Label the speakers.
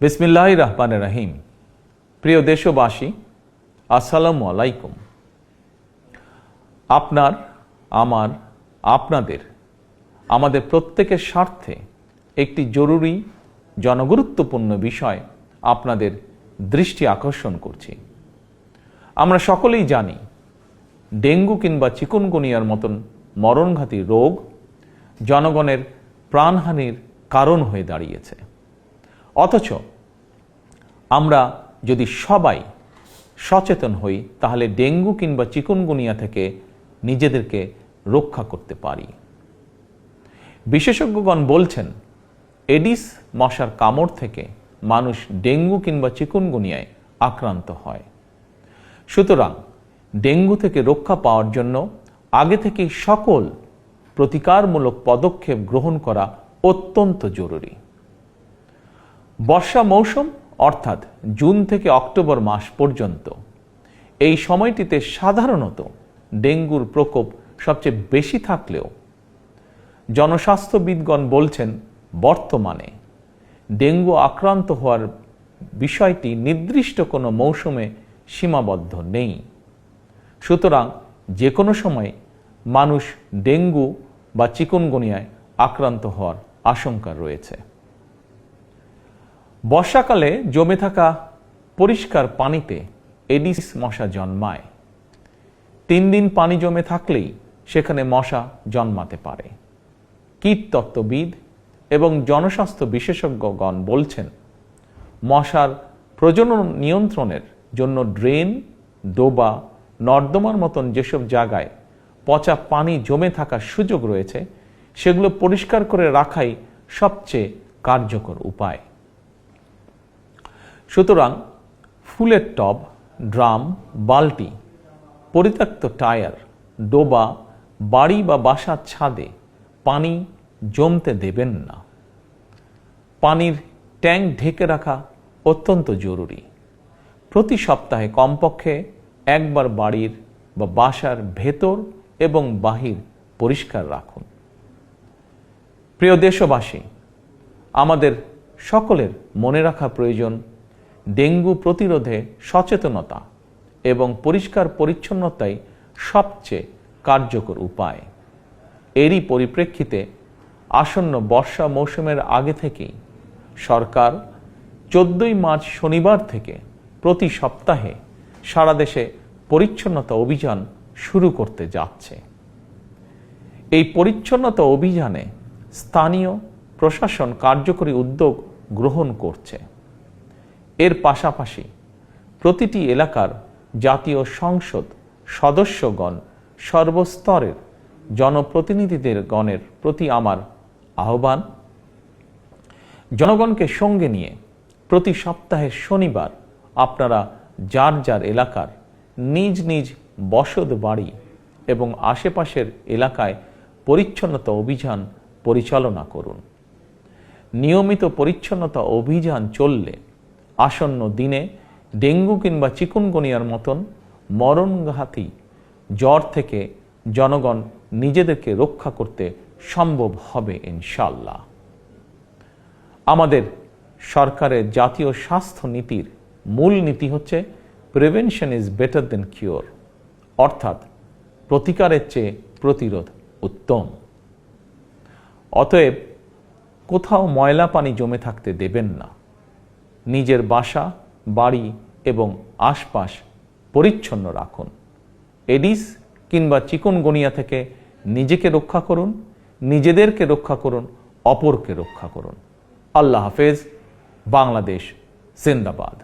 Speaker 1: বিসমিল্লাহির রহমানির রহিম। প্রিয় দেশবাসী, আসসালামু আলাইকুম। আপনার, আমার, আপনাদের, আমাদের প্রত্যেকের স্বার্থে একটি জরুরি জনগুরুত্বপূর্ণ বিষয় আপনাদের দৃষ্টি আকর্ষণ করছি। আমরা সকলেই জানি ডেঙ্গু কিংবা চিকুনগুনিয়ার মতন মরণঘাতী রোগ জনগণের প্রাণহানির কারণ হয়ে দাঁড়িয়েছে। অথচ আমরা যদি সবাই সচেতন হই তাহলে ডেঙ্গু কিংবা চিকুনগুনিয়া থেকে নিজেদেরকে রক্ষা করতে পারি। বিশেষজ্ঞগণ বলছেন এডিস মশার কামড় থেকে মানুষ ডেঙ্গু কিংবা চিকুনগুনিয়ায় আক্রান্ত হয়। সুতরাং ডেঙ্গু থেকে রক্ষা পাওয়ার জন্য আগে থেকেই সকল প্রতিকারমূলক পদক্ষেপ গ্রহণ করা অত্যন্ত জরুরি। বর্ষা মৌসুম অর্থাৎ জুন থেকে অক্টোবর মাস পর্যন্ত এই সময়টিতে সাধারণত ডেঙ্গুর প্রকোপ সবচেয়ে বেশি থাকলেও জনস্বাস্থ্যবিদগণ বলছেন বর্তমানে ডেঙ্গু আক্রান্ত হওয়ার বিষয়টি নির্দিষ্ট কোনো মৌসুমে সীমাবদ্ধ নেই। সুতরাং যে কোনো সময় মানুষ ডেঙ্গু বা চিকুনগুনিয়ায় আক্রান্ত হওয়ার আশঙ্কা রয়েছে। বর্ষাকালে জমে থাকা পরিষ্কার পানিতে এডিস মশা জন্মায়। 3 দিন পানি জমে থাকলেই সেখানে মশা জন্মাতে পারে। কীটতত্ত্ববিদ এবং জনস্বাস্থ্য বিশেষজ্ঞগণ বলছেন মশার প্রজনন নিয়ন্ত্রণের জন্য ড্রেন, ডোবা, নর্দমার মতন যেসব জায়গায় পচা পানি জমে থাকার সুযোগ রয়েছে সেগুলো পরিষ্কার করে রাখাই সবচেয়ে কার্যকর উপায়। সুতরাং ফুলের টব, ড্রাম, বালতি, পরিত্যক্ত টায়ার, ডোবা, বাড়ি বা বাসার ছাদে পানি জমতে দেবেন না। পানির ট্যাঙ্ক ঢেকে রাখা অত্যন্ত জরুরি। প্রতি সপ্তাহে কমপক্ষে একবার বাড়ির বা বাসার ভেতর এবং বাহির পরিষ্কার রাখুন। প্রিয় দেশবাসী, আমাদের সকলের মনে রাখা প্রয়োজন ডেঙ্গু প্রতিরোধে সচেতনতা এবং পরিষ্কার পরিচ্ছন্নতাই সবচেয়ে কার্যকর উপায়। এরই পরিপ্রেক্ষিতে আসন্ন বর্ষা মৌসুমের আগে থেকেই সরকার 14 মার্চ শনিবার থেকে প্রতি সপ্তাহে সারা দেশে পরিচ্ছন্নতা অভিযান শুরু করতে যাচ্ছে। এই পরিচ্ছন্নতা অভিযানে স্থানীয় প্রশাসন কার্যকরী উদ্যোগ গ্রহণ করছে। এর পাশাপাশি প্রতিটি এলাকার জাতীয় সংসদ সদস্যগণ, সর্বস্তরের জনপ্রতিনিধিদের গণের প্রতি আমার আহ্বান, জনগণকে সঙ্গে নিয়ে প্রতি সপ্তাহের শনিবার আপনারা যার যার এলাকার নিজ নিজ বসত বাড়ি এবং আশেপাশের এলাকায় পরিচ্ছন্নতা অভিযান পরিচালনা করুন। নিয়মিত পরিচ্ছন্নতা অভিযান চললে আসন্ন দিনে ডেঙ্গু কিংবা চিকুনগুনিয়ার মতন মরণঘাতী জ্বর থেকে জনগণ নিজেদেরকে রক্ষা করতে সম্ভব হবে ইনশাআল্লাহ। আমাদের সরকারের জাতীয় স্বাস্থ্য নীতির মূল নীতি হচ্ছে prevention is better then cure, অর্থাৎ প্রতিকারের চেয়ে প্রতিরোধ উত্তম। অতএব কোথাও ময়লা পানি জমে থাকতে দেবেন না। নিজের বাসা, বাড়ি এবং আশপাশ পরিচ্ছন্ন রাখুন। এডিস কিংবা চিকুনগুনিয়া থেকে নিজেকে রক্ষা করুন, নিজেদেরকে রক্ষা করুন, অপরকে রক্ষা করুন। আল্লাহ হাফেজ। বাংলাদেশ জিন্দাবাদ।